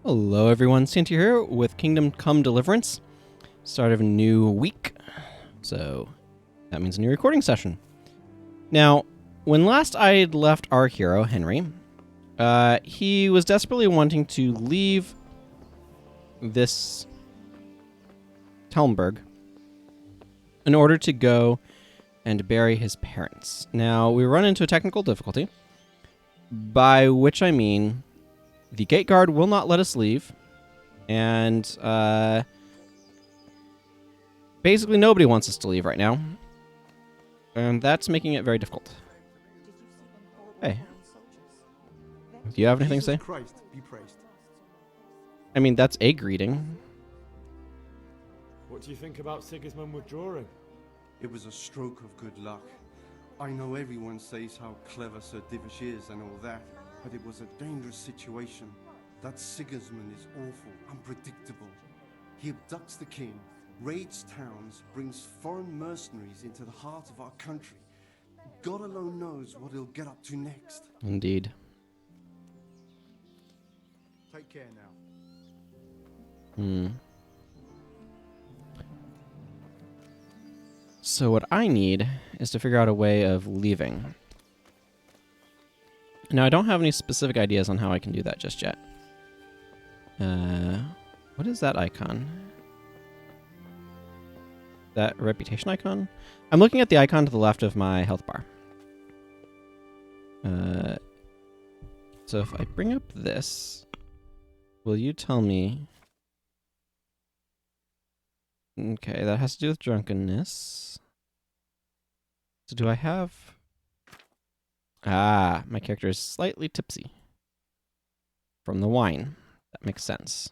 Hello everyone, Sientir here with Kingdom Come Deliverance. Start of a new week, so that means a new recording session. Now, when last I had left our hero, Henry, he was desperately wanting to leave this Talmberg in order to go and bury his parents. Now, we run into a technical difficulty, by which I mean the gate guard will not let us leave, and basically nobody wants us to leave right now, and that's making it very difficult. Hey, do you have anything to say? Christ be praised. I mean, that's a greeting. What do you think about Sigismund withdrawing? It was a stroke of good luck. I know everyone says how clever Sir Divish is and all that, but it was a dangerous situation. That Sigismund is awful, unpredictable. He abducts the king, raids towns, brings foreign mercenaries into the heart of our country. God alone knows what he'll get up to next. Indeed. Take care now. So what I need is to figure out a way of leaving. Now, I don't have any specific ideas on how I can do that just yet. What is that icon? That reputation icon? I'm looking at the icon to the left of my health bar. So if I bring up this, will you tell me... Okay, that has to do with drunkenness. So do I have... Ah, my character is slightly tipsy. From the wine. That makes sense.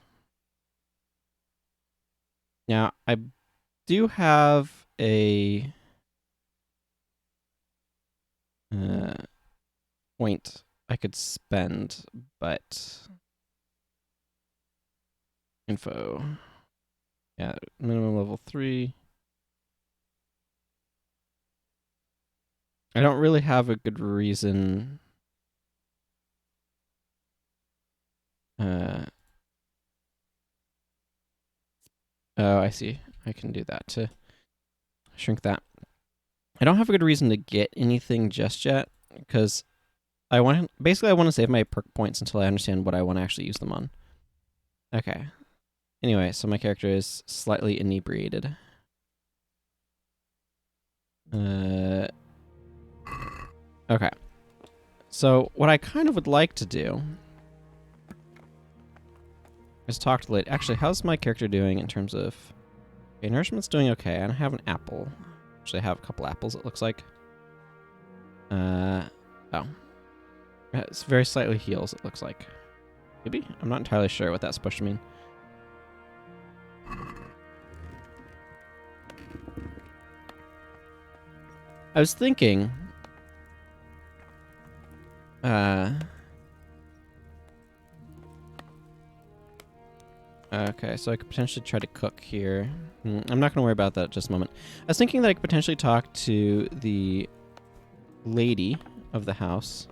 Now, I do have a... point I could spend, but... Info... Yeah, minimum level 3. I don't really have a good reason. Oh, I see. I can do that to shrink that. I don't have a good reason to get anything just yet, because I want to save my perk points until I understand what I want to actually use them on. Okay. Anyway, so my character is slightly inebriated. Okay. So, what I kind of would like to do is talk to the lady. Actually, how's my character doing in terms of... Okay, nourishment's doing okay. I don't have an apple. Actually, I have a couple apples, it looks like. Oh. It's very slightly heals, it looks like. Maybe? I'm not entirely sure what that's supposed to mean. I was thinking... Okay, so I could potentially try to cook here. I'm not going to worry about that just a moment. I was thinking that I could potentially talk to the lady of the house.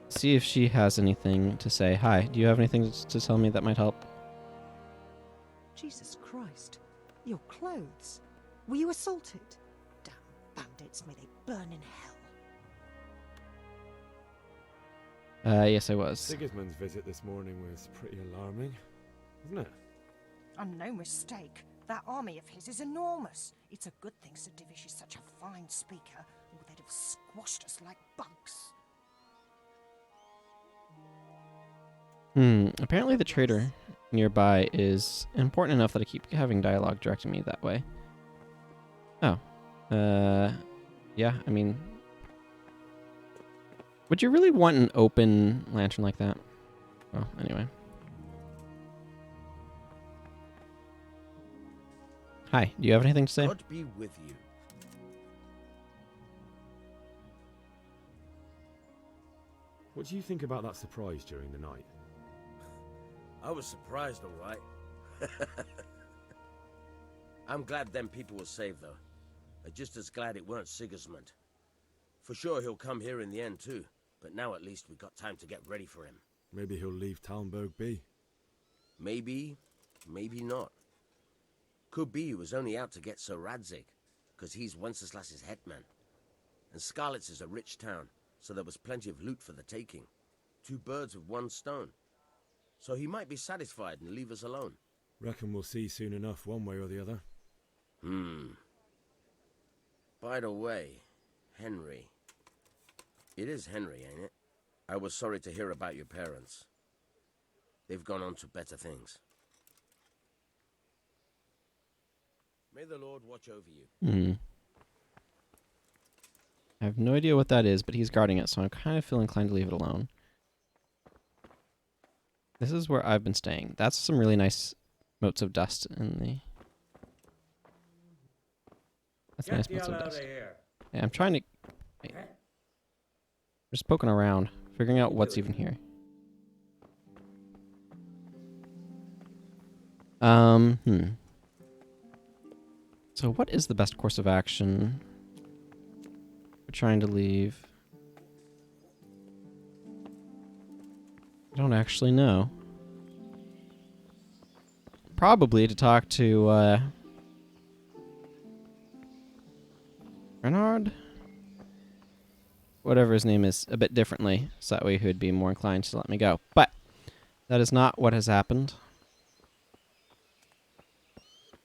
See if she has anything to say. Hi, do you have anything to tell me that might help? Jesus Christ. Your clothes. Were you assaulted? Damn bandits, may they burn in hell. Yes, I was. Sigismund's visit this morning was pretty alarming, wasn't it? And no mistake. That army of his is enormous. It's a good thing Sir Divish is such a fine speaker, or they'd have squashed us like bugs. Apparently the trader nearby is important enough that I keep having dialogue directing me that way. Oh. Yeah, I mean... Would you really want an open lantern like that? Well, anyway. Hi, do you have anything to say? God be with you. What do you think about that surprise during the night? I was surprised, all right. I'm glad them people were saved, though. I'm just as glad it weren't Sigismund. For sure he'll come here in the end, too. But now at least we got time to get ready for him. Maybe he'll leave Talmberg be. Maybe, maybe not. Could be he was only out to get Sir Radzig, because he's Wenceslas's hetman. And Scarlet's is a rich town, so there was plenty of loot for the taking. 2 birds with 1 stone. So he might be satisfied and leave us alone. Reckon we'll see soon enough, one way or the other. By the way, Henry. It is Henry, ain't it? I was sorry to hear about your parents. They've gone on to better things. May the Lord watch over you. I have no idea what that is, but he's guarding it, so I kind of feel inclined to leave it alone. This is where I've been staying. That's some really nice motes of dust in the... That's nice motes of dust. Yeah, I'm trying to... Wait. Just poking around, figuring out what's even here. So what is the best course of action? We're trying to leave. I don't actually know. Probably to talk to, Renard? Whatever his name is, a bit differently, so that way he would be more inclined to let me go. But that is not what has happened.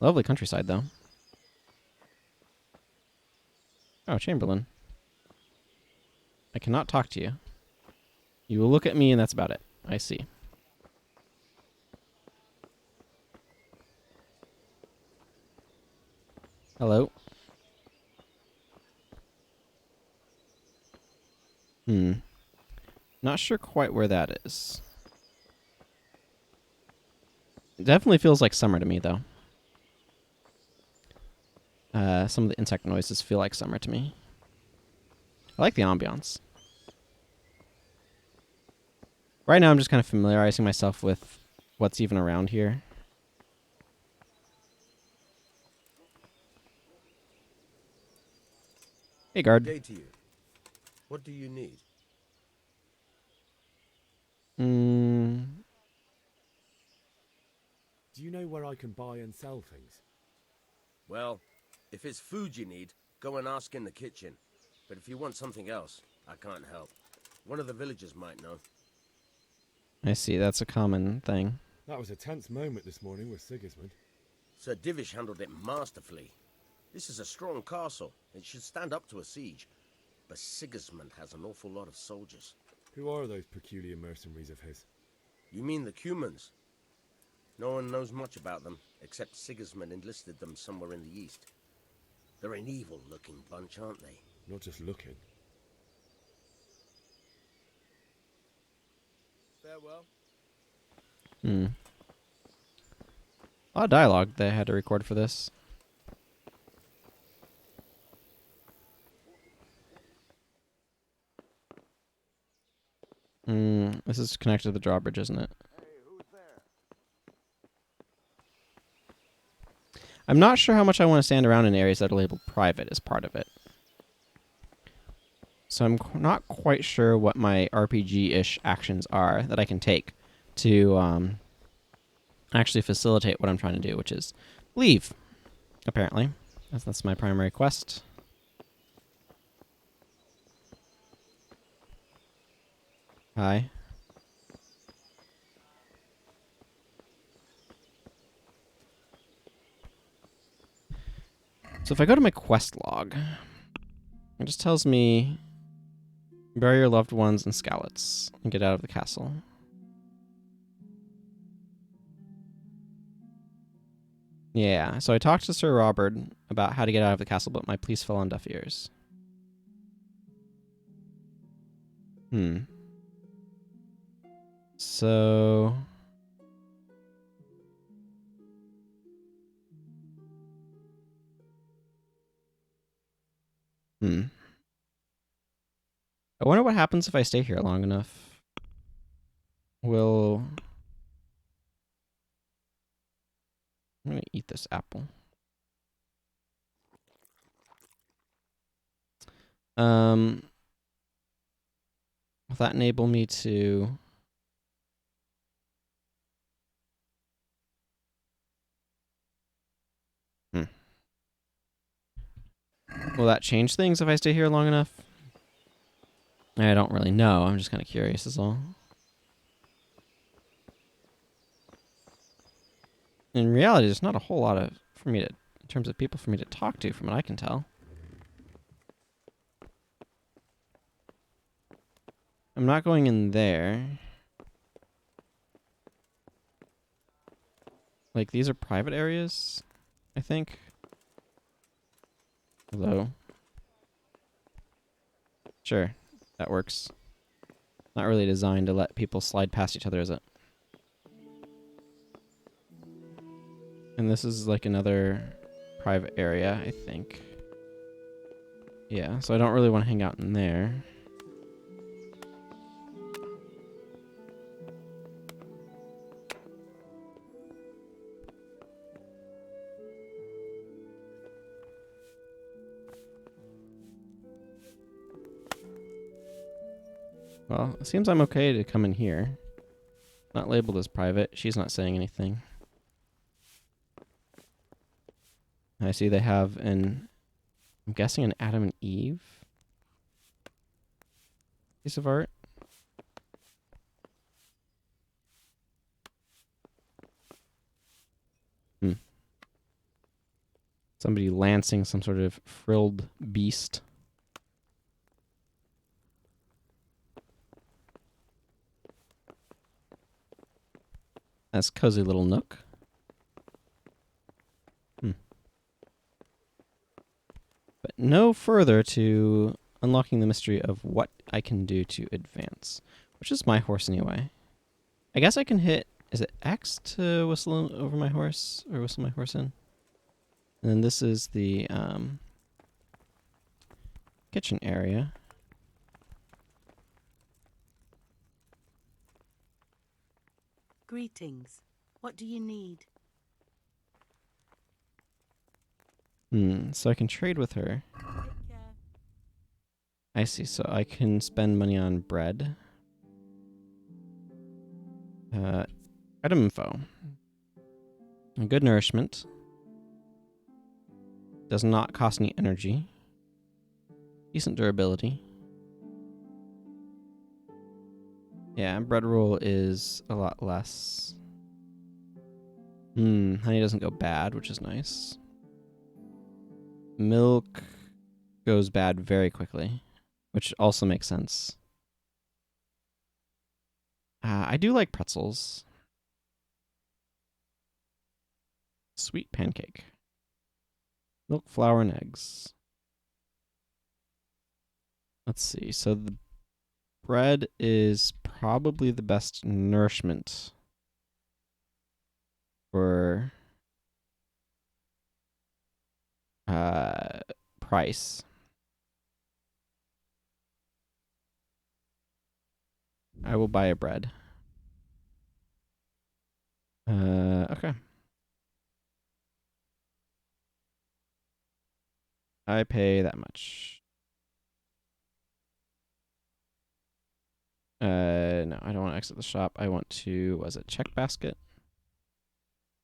Lovely countryside, though. Oh, Chamberlain. I cannot talk to you. You will look at me and that's about it. I see. Hello. Not sure quite where that is. It definitely feels like summer to me, though. Some of the insect noises feel like summer to me. I like the ambiance. Right now I'm just kind of familiarizing myself with what's even around here. Hey, guard. Day to you. What do you need? Do you know where I can buy and sell things? Well, if it's food you need, go and ask in the kitchen. But if you want something else, I can't help. One of the villagers might know. I see, that's a common thing. That was a tense moment this morning with Sigismund. Sir Divish handled it masterfully. This is a strong castle. It should stand up to a siege. But Sigismund has an awful lot of soldiers. Who are those peculiar mercenaries of his? You mean the Cumans? No one knows much about them, except Sigismund enlisted them somewhere in the east. They're an evil-looking bunch, aren't they? Not just looking. Farewell. A lot of dialogue they had to record for this. This is connected to the drawbridge, isn't it? I'm not sure how much I want to stand around in areas that are labeled private as part of it. So I'm not quite sure what my RPG-ish actions are that I can take to actually facilitate what I'm trying to do, which is leave, apparently. That's my primary quest. Hi. So if I go to my quest log, it just tells me bury your loved ones and Skalitz and get out of the castle. Yeah, so I talked to Sir Robert about how to get out of the castle, but my pleas fell on deaf ears. So... I wonder what happens if I stay here long enough. I'm gonna eat this apple. Will that enable me to... Will that change things if I stay here long enough? I don't really know. I'm just kind of curious is all. In reality, there's not a whole lot of for me to, in terms of people for me to talk to, from what I can tell. I'm not going in there. Like, these are private areas, I think. Hello. Sure, that works. Not really designed to let people slide past each other, is it? And this is like another private area, I think. Yeah, so I don't really want to hang out in there. Well, it seems I'm okay to come in here. Not labeled as private. She's not saying anything. I see they have an... I'm guessing an Adam and Eve piece of art. Somebody lancing some sort of frilled beast. That's cozy little nook. But no further to unlocking the mystery of what I can do to advance. Which is my horse anyway. I guess I can hit... Is it X to whistle over my horse? Or whistle my horse in? And then this is the kitchen area. Greetings. What do you need? So I can trade with her. Take care. I see, so I can spend money on bread. Item info. Good nourishment. Does not cost any energy. Decent durability. Yeah, bread roll is a lot less. Honey doesn't go bad, which is nice. Milk goes bad very quickly, which also makes sense. I do like pretzels. Sweet pancake. Milk, flour, and eggs. Let's see. So the bread is probably the best nourishment for price. I will buy a bread. Okay. I pay that much. No, I don't want to exit the shop. I want to, was it check basket?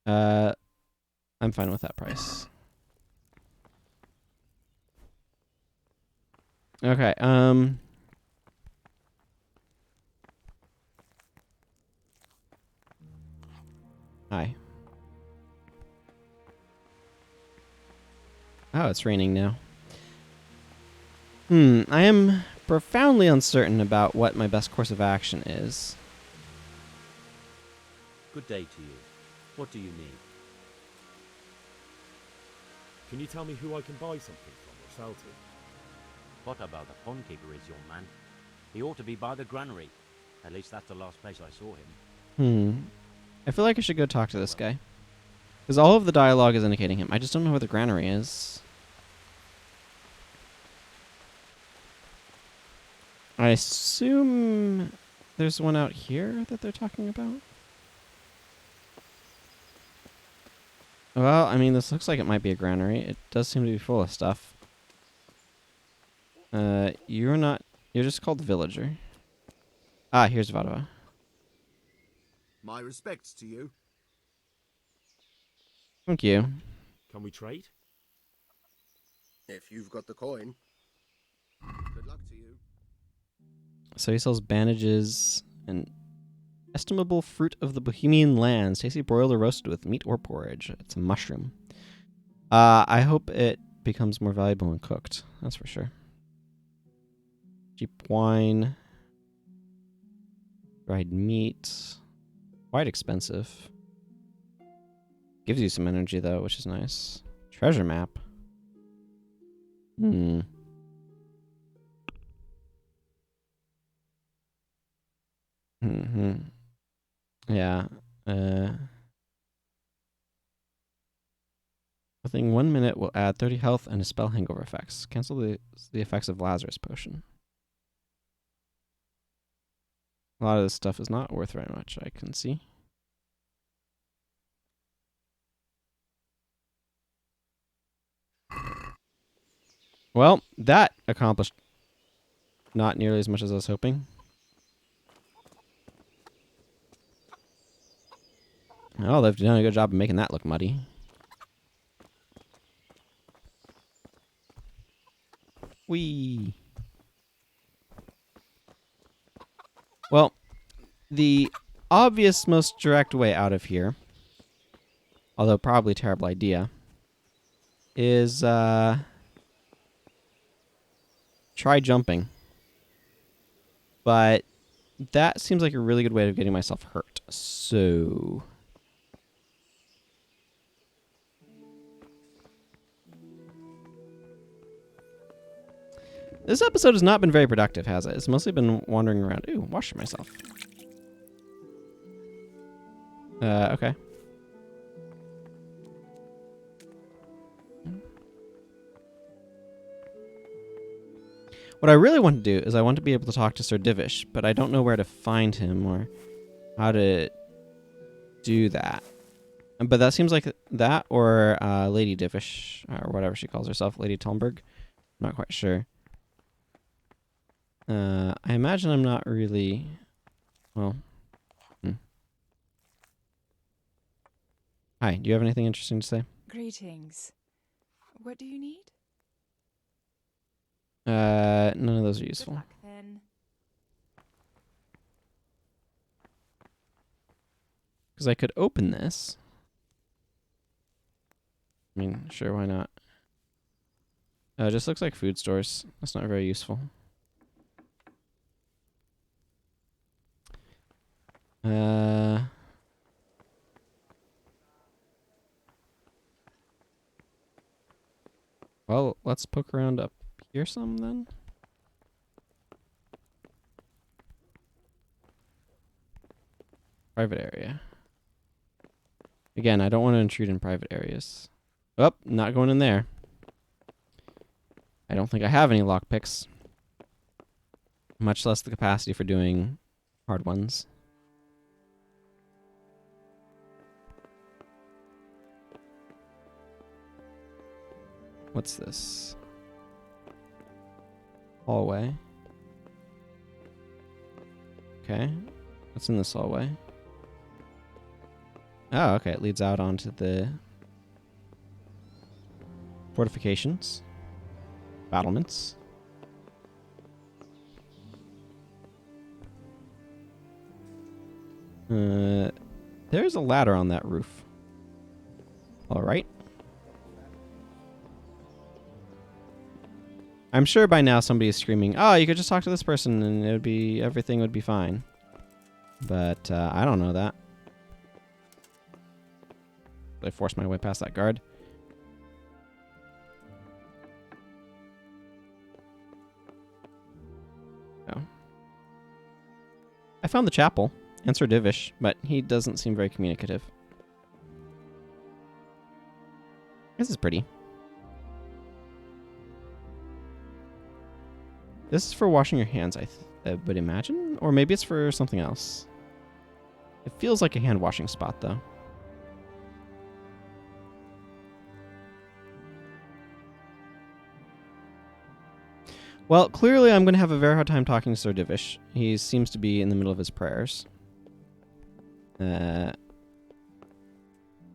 I'm fine with that price. Okay, hi. Oh, it's raining now. I am profoundly uncertain about what my best course of action is. Good day to you. What do you need? Can you tell me who I can buy something from or sell to? What about the pondkeeper is your man? He ought to be by the granary. At least that's the last place I saw him. I feel like I should go talk to this guy. Because all of the dialogue is indicating him. I just don't know where the granary is. I assume there's one out here that they're talking about. Well, I mean, this looks like it might be a granary. It does seem to be full of stuff. You're not... You're just called Villager. Ah, here's Vadova. My respects to you. Thank you. Can we trade? If you've got the coin. Good luck to you. So he sells bandages and estimable fruit of the Bohemian lands. Tasty broiled or roasted with meat or porridge. It's a mushroom. I hope it becomes more valuable when cooked. That's for sure. Cheap wine. Dried meat. Quite expensive. Gives you some energy, though, which is nice. Treasure map. Hmm. Mm-hmm. Yeah. Within 1 minute will add 30 health and a spell hangover effects. Cancel the effects of Lazarus potion. A lot of this stuff is not worth very much, I can see. Well, that accomplished not nearly as much as I was hoping. Oh, they've done a good job of making that look muddy. Whee! Well, the obvious, most direct way out of here, although probably a terrible idea, is try jumping. But that seems like a really good way of getting myself hurt. So this episode has not been very productive, has it? It's mostly been wandering around. Ooh, washing myself. Okay. What I really want to do is I want to be able to talk to Sir Divish, but I don't know where to find him or how to do that. But that seems like that or Lady Divish, or whatever she calls herself, Lady Talmberg. I'm not quite sure. I imagine I'm not really... Well... Hi, do you have anything interesting to say? Greetings. What do you need? None of those are Good useful. luck, then. Because I could open this. I mean, sure, why not? It just looks like food stores. That's not very useful. Well, let's poke around up here some then. Private area. Again, I don't want to intrude in private areas. Oh, not going in there. I don't think I have any lockpicks. Much less the capacity for doing hard ones. What's this? Hallway. Okay. What's in this hallway? Oh, okay. It leads out onto the fortifications. Battlements. There's a ladder on that roof. All right. I'm sure by now somebody is screaming, "Oh, you could just talk to this person and it would be everything would be fine." But I don't know that. I forced my way past that guard. Oh. I found the chapel and Sir Divish, but he doesn't seem very communicative. This is pretty. This is for washing your hands, I would imagine. Or maybe it's for something else. It feels like a hand washing spot, though. Well, clearly I'm going to have a very hard time talking to Sir Divish. He seems to be in the middle of his prayers. You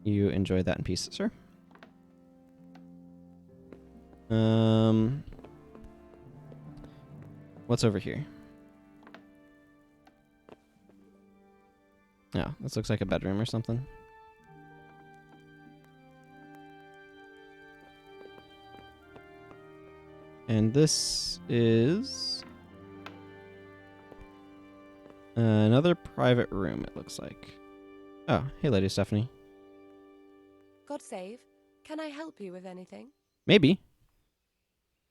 enjoy that in peace, sir. What's over here? Oh, this looks like a bedroom or something. And this is another private room, it looks like. Oh, hey, Lady Stephanie. God save. Can I help you with anything? Maybe.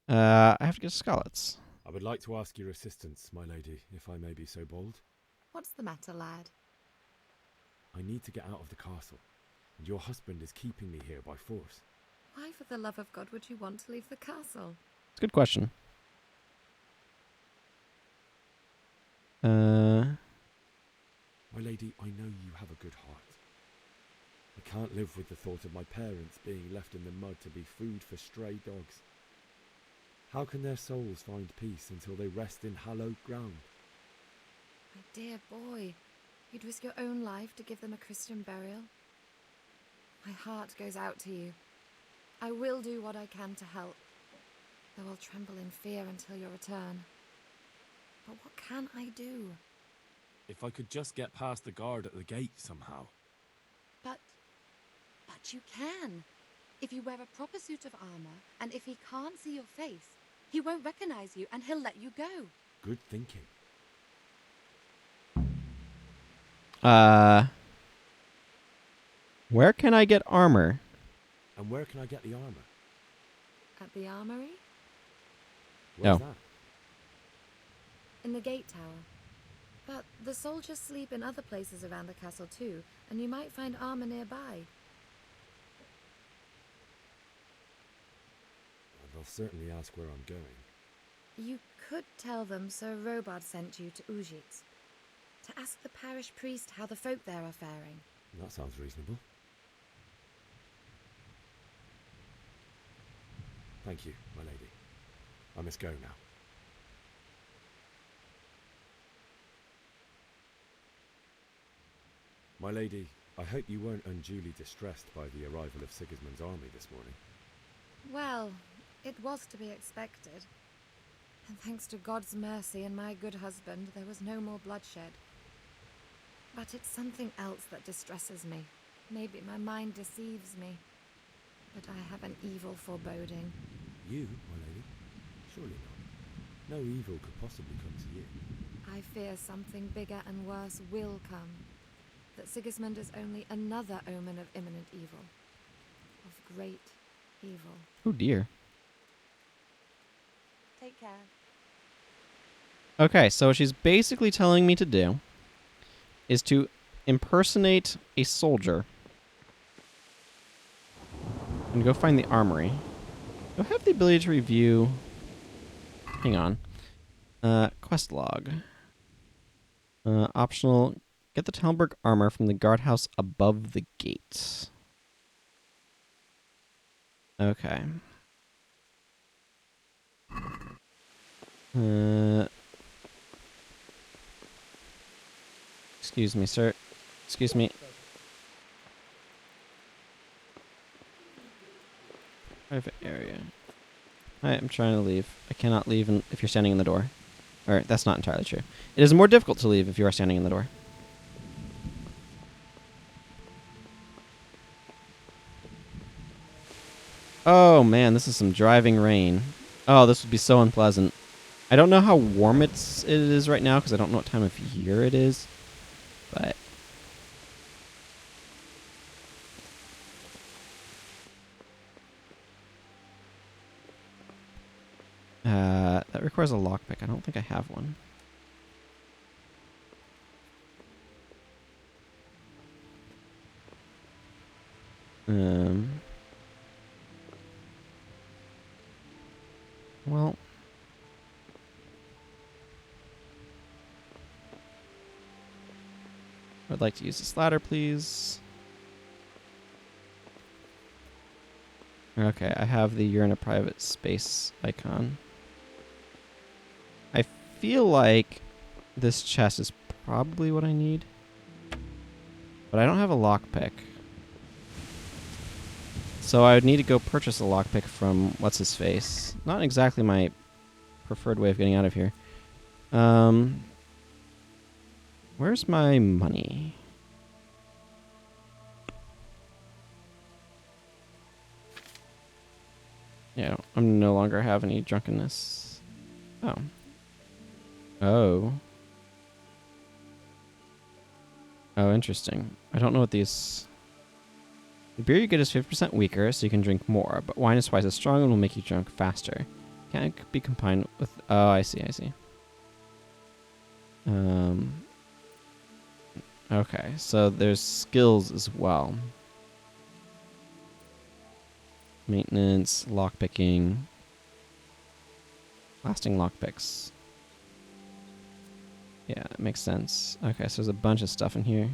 I have to get Scarlet's. I would like to ask your assistance, my lady, if I may be so bold. What's the matter, lad? I need to get out of the castle, and your husband is keeping me here by force. Why, for the love of God, would you want to leave the castle? It's a good question. My lady, I know you have a good heart. I can't live with the thought of my parents being left in the mud to be food for stray dogs. How can their souls find peace until they rest in hallowed ground? My dear boy, you'd risk your own life to give them a Christian burial? My heart goes out to you. I will do what I can to help, though I'll tremble in fear until your return. But what can I do? If I could just get past the guard at the gate somehow. But you can. If you wear a proper suit of armor, and if he can't see your face, he won't recognize you and he'll let you go. Good thinking. Where can I get armor? And where can I get the armor? At the armory? Where's Oh. that? In the gate tower. But the soldiers sleep in other places around the castle too, and you might find armor nearby. They'll certainly ask where I'm going. You could tell them Sir Robard sent you to Ujitz, to ask the parish priest how the folk there are faring. That sounds reasonable. Thank you, my lady. I must go now. My lady, I hope you weren't unduly distressed by the arrival of Sigismund's army this morning. Well, it was to be expected. And thanks to God's mercy and my good husband, there was no more bloodshed. But it's something else that distresses me. Maybe my mind deceives me. But I have an evil foreboding. You, my lady? Surely not. No evil could possibly come to you. I fear something bigger and worse will come. That Sigismund is only another omen of imminent evil. Of great evil. Oh dear. Take care. Okay, so what she's basically telling me to do is to impersonate a soldier and go find the armory. Do I have the ability to review... Hang on. Quest log. Optional... Get the Talmberg armor from the guardhouse above the gate. Okay. Excuse me, sir. Excuse me. Private area. I'm trying to leave. I cannot leave if you're standing in the door. Or, that's not entirely true. It is more difficult to leave if you are standing in the door. Oh man, this is some driving rain. Oh, this would be so unpleasant. I don't know how warm it is right now because I don't know what time of year it is. But that requires a lockpick. I don't think I have one. Well, I'd like to use this ladder, please. Okay, I have the you're in a private space icon. feel like this chest is probably what I need. But I don't have a lockpick. So I would need to go purchase a lockpick from what's-his-face. Not exactly my preferred way of getting out of here. Where's my money? Yeah, I'm no longer have any drunkenness. Oh. Oh. Oh, interesting. I don't know what these... The beer you get is 50% weaker, so you can drink more, but wine is twice as strong and will make you drunk faster. Can't be combined with... Oh, I see. Okay, so there's skills as well. Maintenance, lockpicking, lasting lockpicks. Yeah, that makes sense. Okay, so there's a bunch of stuff in here.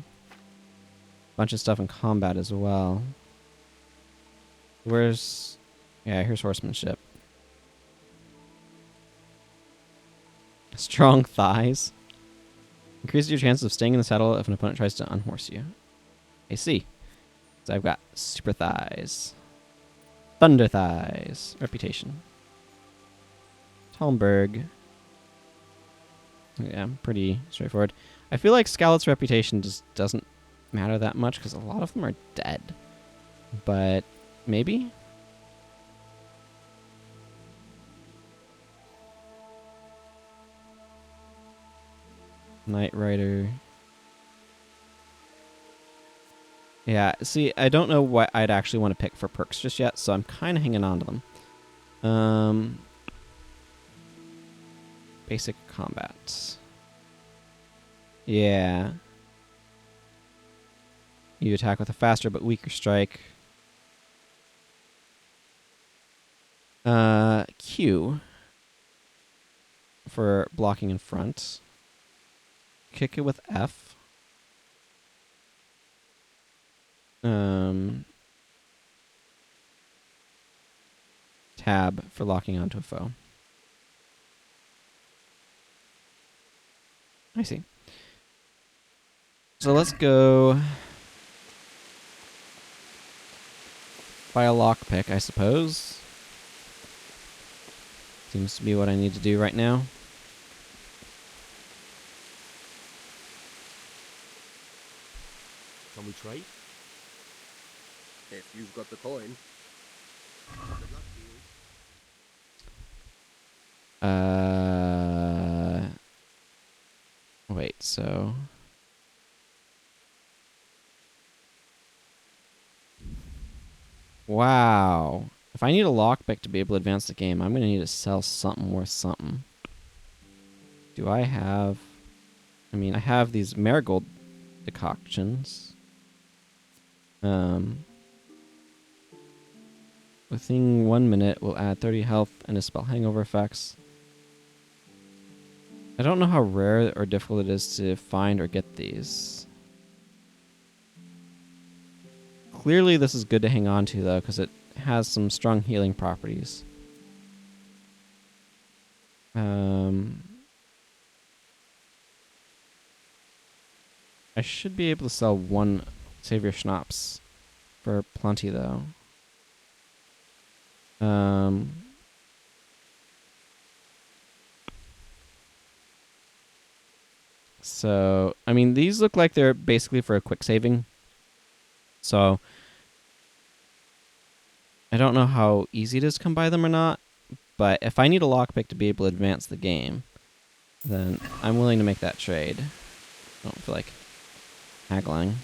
Bunch of stuff in combat as well. Where's... Yeah, here's horsemanship. Strong thighs. Increases your chances of staying in the saddle if an opponent tries to unhorse you. I see. So I've got super thighs. Thunder thighs. Reputation. Talmberg. Yeah, pretty straightforward. I feel like Scarlet's reputation just doesn't matter that much because a lot of them are dead. But maybe? Knight Rider. Yeah, see, I don't know what I'd actually want to pick for perks just yet, so I'm kind of hanging on to them. Basic combat. Yeah. You attack with a faster but weaker strike. Q for blocking in front. Kick it with F. Tab for locking onto a foe. I see. So let's go buy a lockpick, I suppose. Seems to be what I need to do right now. Can we trade? If you've got the coin. Good luck to you. Wait, so... Wow. If I need a lockpick to be able to advance the game, I'm going to need to sell something worth something. Do I have... I mean, I have these marigold decoctions. Within 1 minute, will add 30 health and dispel hangover effects. I don't know how rare or difficult it is to find or get these. Clearly this is good to hang on to, though, because it has some strong healing properties. I should be able to sell one Savior Schnapps for plenty, though. So, I mean, these look like they're basically for a quick saving. So, I don't know how easy it is to come by them or not, but if I need a lockpick to be able to advance the game, then I'm willing to make that trade. I don't feel like haggling.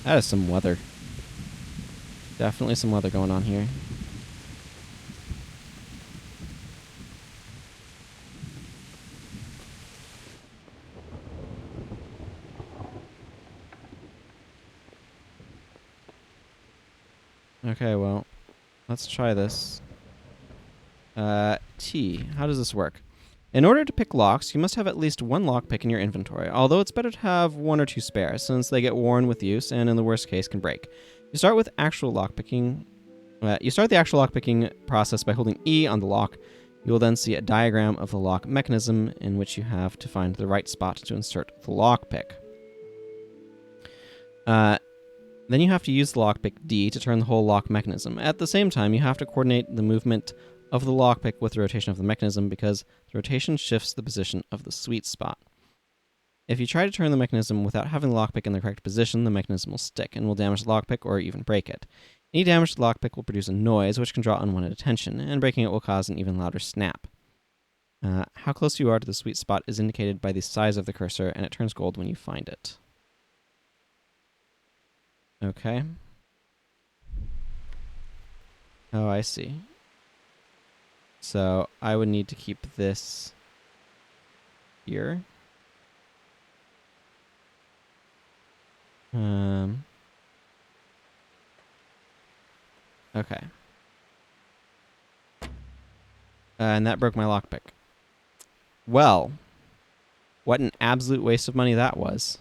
That is some weather. Definitely some weather going on here. Okay, well, let's try this. T. How does this work? In order to pick locks, you must have at least one lockpick in your inventory, although it's better to have 1 or 2 spares, since they get worn with use and in the worst case can break. You start with actual lockpicking You start the actual lockpicking process by holding E on the lock. You will then see a diagram of the lock mechanism in which you have to find the right spot to insert the lockpick. Then you have to use the lockpick D to turn the whole lock mechanism. At the same time, you have to coordinate the movement of the lockpick with the rotation of the mechanism because the rotation shifts the position of the sweet spot. If you try to turn the mechanism without having the lockpick in the correct position, the mechanism will stick and will damage the lockpick or even break it. Any damage to the lockpick will produce a noise which can draw unwanted attention, and breaking it will cause an even louder snap. How close you are to the sweet spot is indicated by the size of the cursor, and it turns gold when you find it. Okay. Oh, I see. So I would need to keep this here. Okay. And that broke my lockpick. Well, what an absolute waste of money that was.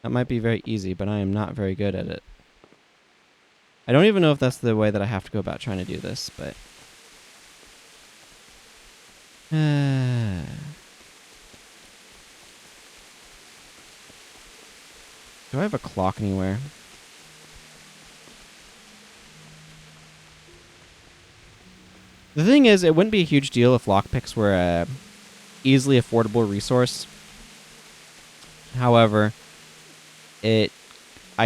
That might be very easy, but I am not very good at it. I don't even know if that's the way that I have to go about trying to do this, but... Do I have a clock anywhere? The thing is, it wouldn't be a huge deal if lockpicks were a easily affordable resource. However, I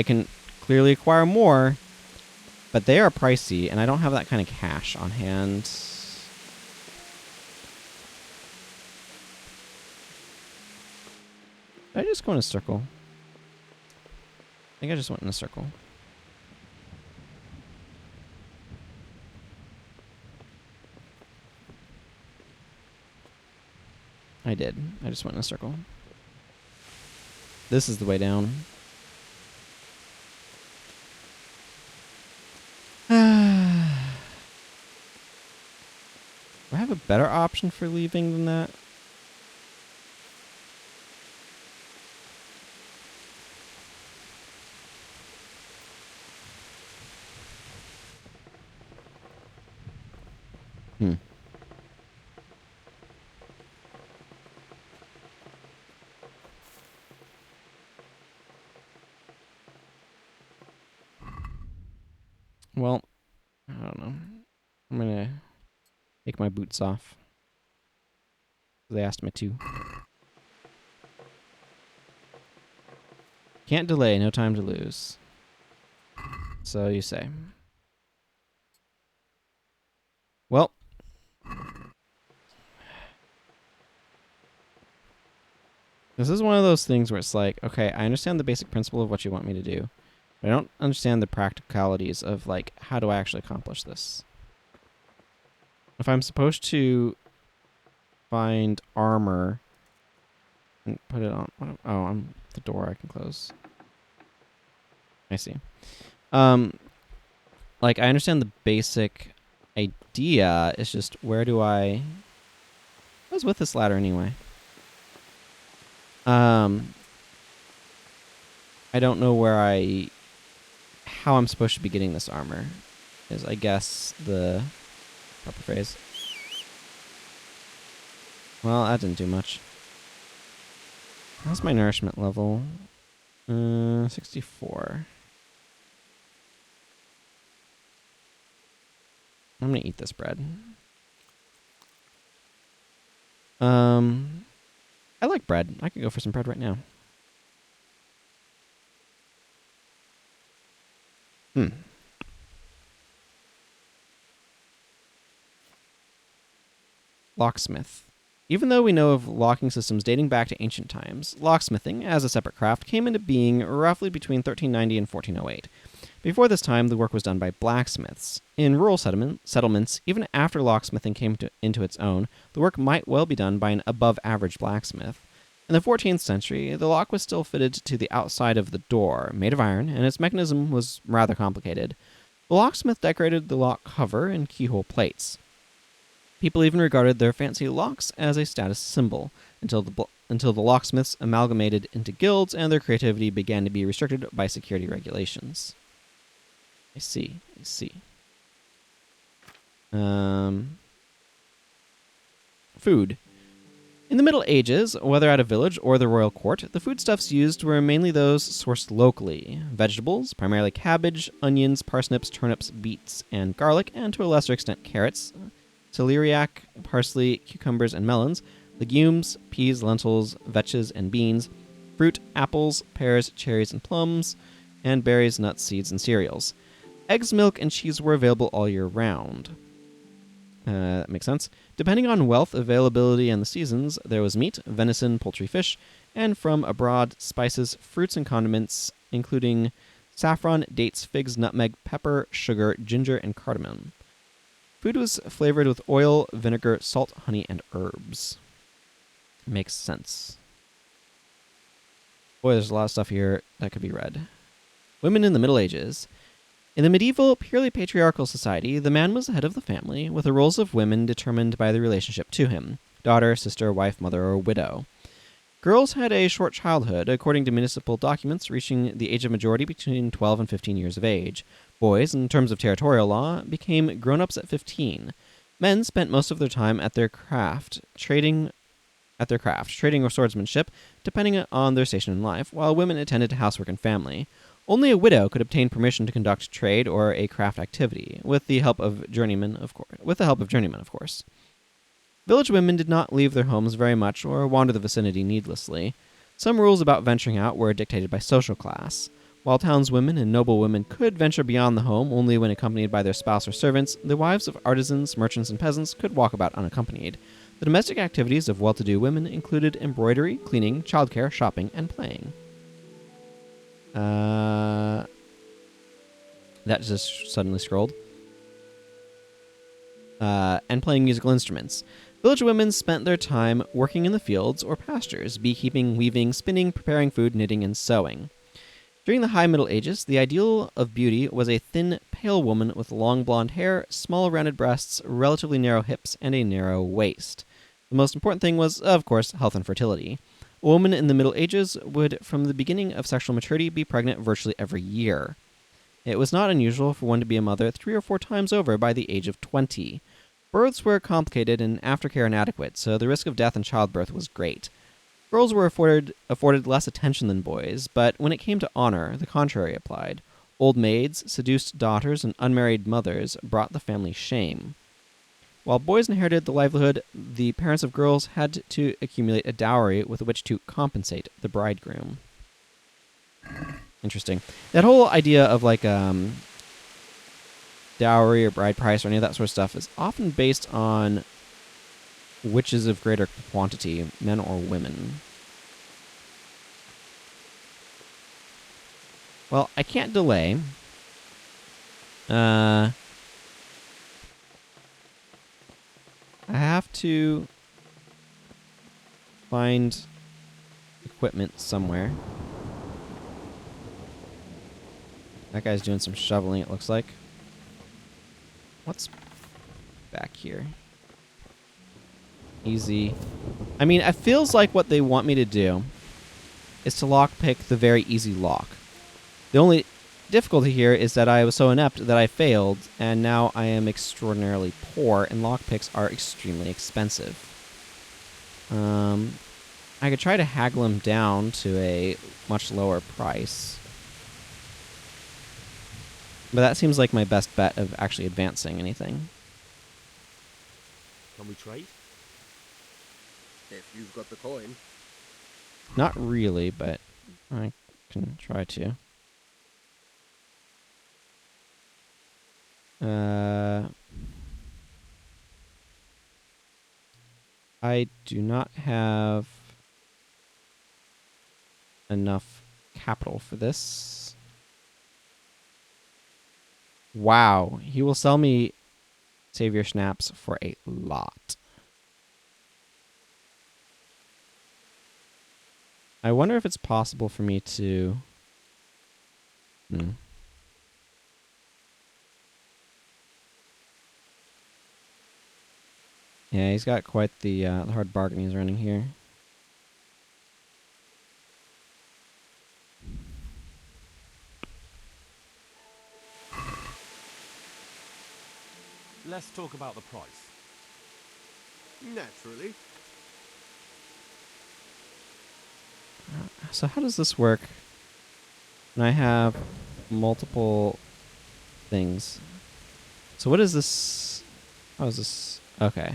can clearly acquire more, but they are pricey, and I don't have that kind of cash on hand. Did I just go in a circle? I think I just went in a circle. I did. I just went in a circle. This is the way down. Do I have a better option for leaving than that? Well, I don't know. I'm gonna take my boots off. They asked me to. Can't delay, no time to lose. So you say. Well. This is one of those things where it's like, okay, I understand the basic principle of what you want me to do. But I don't understand the practicalities of, like, how do I actually accomplish this? If I'm supposed to find armor and put it on... Oh, on the door I can close. I see. Like, I understand the basic idea. It's just, where do I... What was with this ladder anyway? I don't know how I'm supposed to be getting this armor, is I guess the proper phrase. Well, that didn't do much. How's my nourishment level? 64. I'm gonna eat this bread. I like bread. I could go for some bread right now. Locksmith. Even though we know of locking systems dating back to ancient times, locksmithing, as a separate craft, came into being roughly between 1390 and 1408. Before this time, the work was done by blacksmiths. In rural settlements, even after locksmithing came into its own, the work might well be done by an above-average blacksmith. In the 14th century, the lock was still fitted to the outside of the door, made of iron, and its mechanism was rather complicated. The locksmith decorated the lock cover and keyhole plates. People even regarded their fancy locks as a status symbol, until the locksmiths amalgamated into guilds and their creativity began to be restricted by security regulations. I see. I see. Food. In the Middle Ages, whether at a village or the royal court, the foodstuffs used were mainly those sourced locally. Vegetables, primarily cabbage, onions, parsnips, turnips, beets, and garlic, and to a lesser extent carrots, celeriac, parsley, cucumbers, and melons, legumes, peas, lentils, vetches, and beans, fruit, apples, pears, cherries, and plums, and berries, nuts, seeds, and cereals. Eggs, milk, and cheese were available all year round. That makes sense. Depending on wealth, availability, and the seasons, there was meat, venison, poultry, fish, and from abroad, spices, fruits, and condiments, including saffron, dates, figs, nutmeg, pepper, sugar, ginger, and cardamom. Food was flavored with oil, vinegar, salt, honey, and herbs. Makes sense. Boy, there's a lot of stuff here that could be read. Women in the Middle Ages. In the medieval, purely patriarchal society, the man was the head of the family, with the roles of women determined by the relationship to him: daughter, sister, wife, mother, or widow. Girls had a short childhood, according to municipal documents, reaching the age of majority between 12 and 15 years of age. Boys, in terms of territorial law, became grown-ups at 15. Men spent most of their time at their craft, trading or swordsmanship, depending on their station in life, while women attended to housework and family. Only a widow could obtain permission to conduct trade or a craft activity, with the help of journeymen, of course. Village women did not leave their homes very much or wander the vicinity needlessly. Some rules about venturing out were dictated by social class. While townswomen and noblewomen could venture beyond the home only when accompanied by their spouse or servants, the wives of artisans, merchants, and peasants could walk about unaccompanied. The domestic activities of well-to-do women included embroidery, cleaning, childcare, shopping, and playing. That just suddenly scrolled. And playing musical instruments. Village women spent their time working in the fields or pastures, beekeeping, weaving, spinning, preparing food, knitting, and sewing. During the High Middle Ages, the ideal of beauty was a thin, pale woman with long blonde hair, small rounded breasts, relatively narrow hips, and a narrow waist. The most important thing was, of course, health and fertility. A woman in the Middle Ages would, from the beginning of sexual maturity, be pregnant virtually every year. It was not unusual for one to be a mother 3 or 4 times over by the age of 20. Births were complicated and aftercare inadequate, so the risk of death in childbirth was great. Girls were afforded less attention than boys, but when it came to honor, the contrary applied. Old maids, seduced daughters, and unmarried mothers brought the family shame. While boys inherited the livelihood, the parents of girls had to accumulate a dowry with which to compensate the bridegroom. Interesting. That whole idea of dowry or bride price or any of that sort of stuff is often based on which is of greater quantity, men or women. Well, I can't delay. I have to find equipment somewhere. That guy's doing some shoveling, it looks like. What's back here? Easy. I mean, it feels like what they want me to do is to lockpick the very easy lock. The only difficulty here is that I was so inept that I failed, and now I am extraordinarily poor, and lockpicks are extremely expensive. I could try to haggle him down to a much lower price. But that seems like my best bet of actually advancing anything. Can we trade? If you've got the coin. Not really, but I can try to. I do not have enough capital for this. Wow, he will sell me Savior Schnapps for a lot. I wonder if it's possible for me to... Yeah, he's got quite the hard bargain he's running here. let's talk about the price. Naturally. So how does this work when I have multiple things? So what is this? How is this? Okay.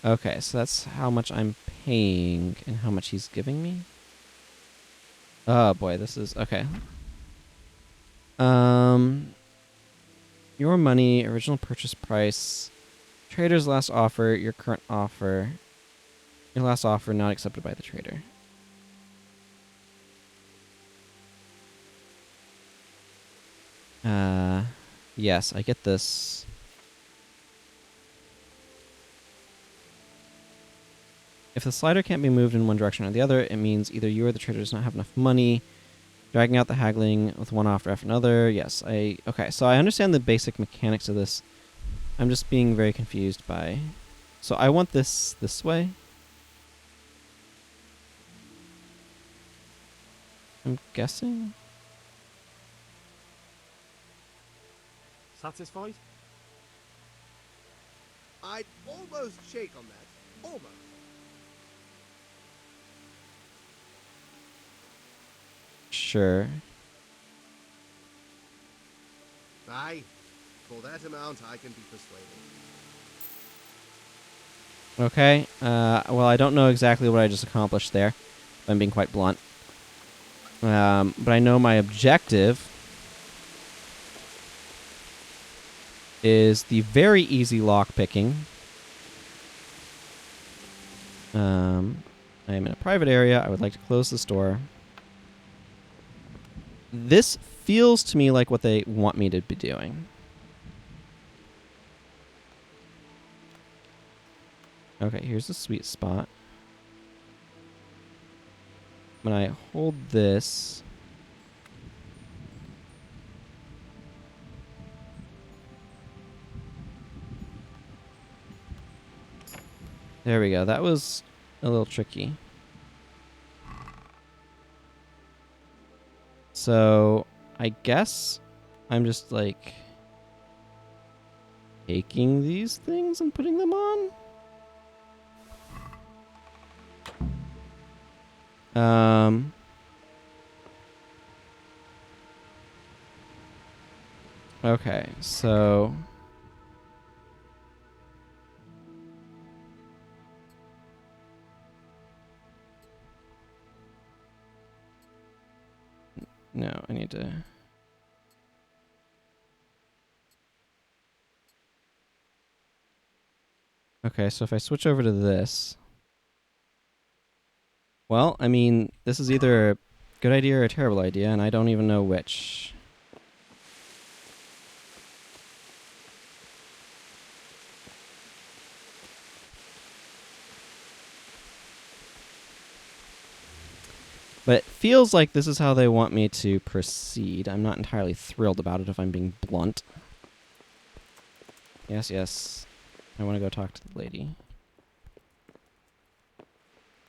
Okay, so that's how much I'm paying and how much he's giving me. Oh boy, this is okay. Your money, original purchase price, trader's last offer, your current offer, your last offer not accepted by the trader. Yes, I get this. If the slider can't be moved in one direction or the other, it means either you or the trader does not have enough money. Dragging out the haggling with one offer after another. Yes, okay, so I understand the basic mechanics of this. I'm just being very confused by... So I want this way. I'm guessing? Satisfied? I'd almost shake on that. Almost. Sure. Aye. For that amount, I can be persuaded. Okay, well, I don't know exactly what I just accomplished there, if I'm being quite blunt. But I know my objective is the very easy lock picking. I am in a private area. I would like to close this door. This feels to me like what they want me to be doing. Okay, here's the sweet spot. When I hold this... There we go. That was a little tricky. So, I guess I'm just like taking these things and putting them on. Okay, so no, I need to... Okay, so if I switch over to this... Well, I mean, this is either a good idea or a terrible idea, and I don't even know which. But it feels like this is how they want me to proceed. I'm not entirely thrilled about it, if I'm being blunt. Yes, yes. I want to go talk to the lady.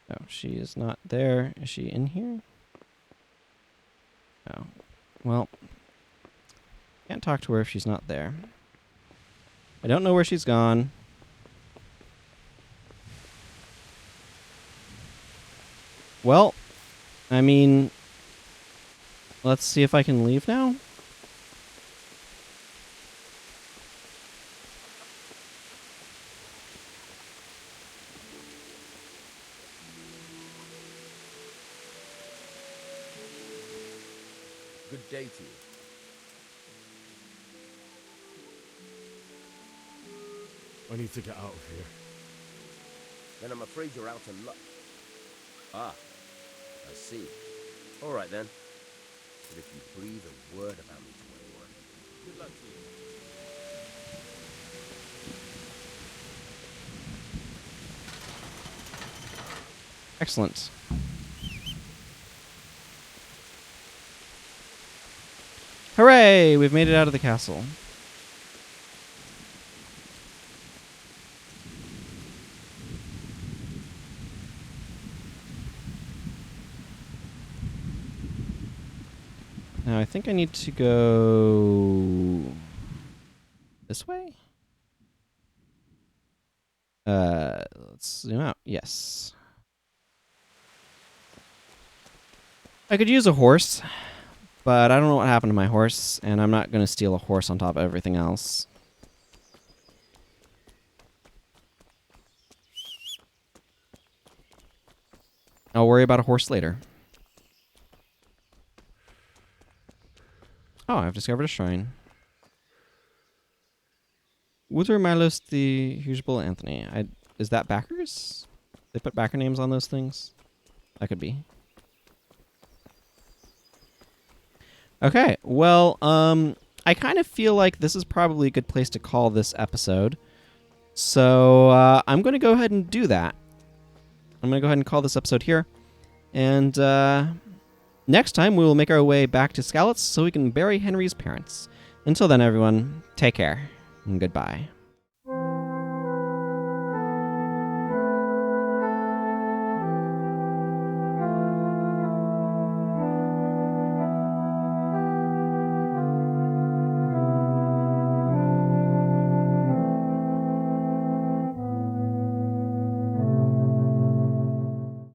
Oh, she is not there. Is she in here? Oh. Well, can't talk to her if she's not there. I don't know where she's gone. Well, I mean, let's see if I can leave now. Good day to you. I need to get out of here. Then I'm afraid you're out of luck. Ah, I see. All right then. But if you breathe a word about me to anyone, good luck to you. Excellent. Hooray! We've made it out of the castle. Now I think I need to go this way. Let's zoom out. Yes. I could use a horse, but I don't know what happened to my horse, and I'm not going to steal a horse on top of everything else. I'll worry about a horse later. Oh, I've discovered a shrine. Wuter Milos the Hugeable Anthony. Is that backers? They put backer names on those things? That could be. Okay, well, I kind of feel like this is probably a good place to call this episode. So, I'm going to go ahead and do that. I'm going to go ahead and call this episode here. And, next time we will make our way back to Skalitz so we can bury Henry's parents. Until then, everyone, take care and goodbye.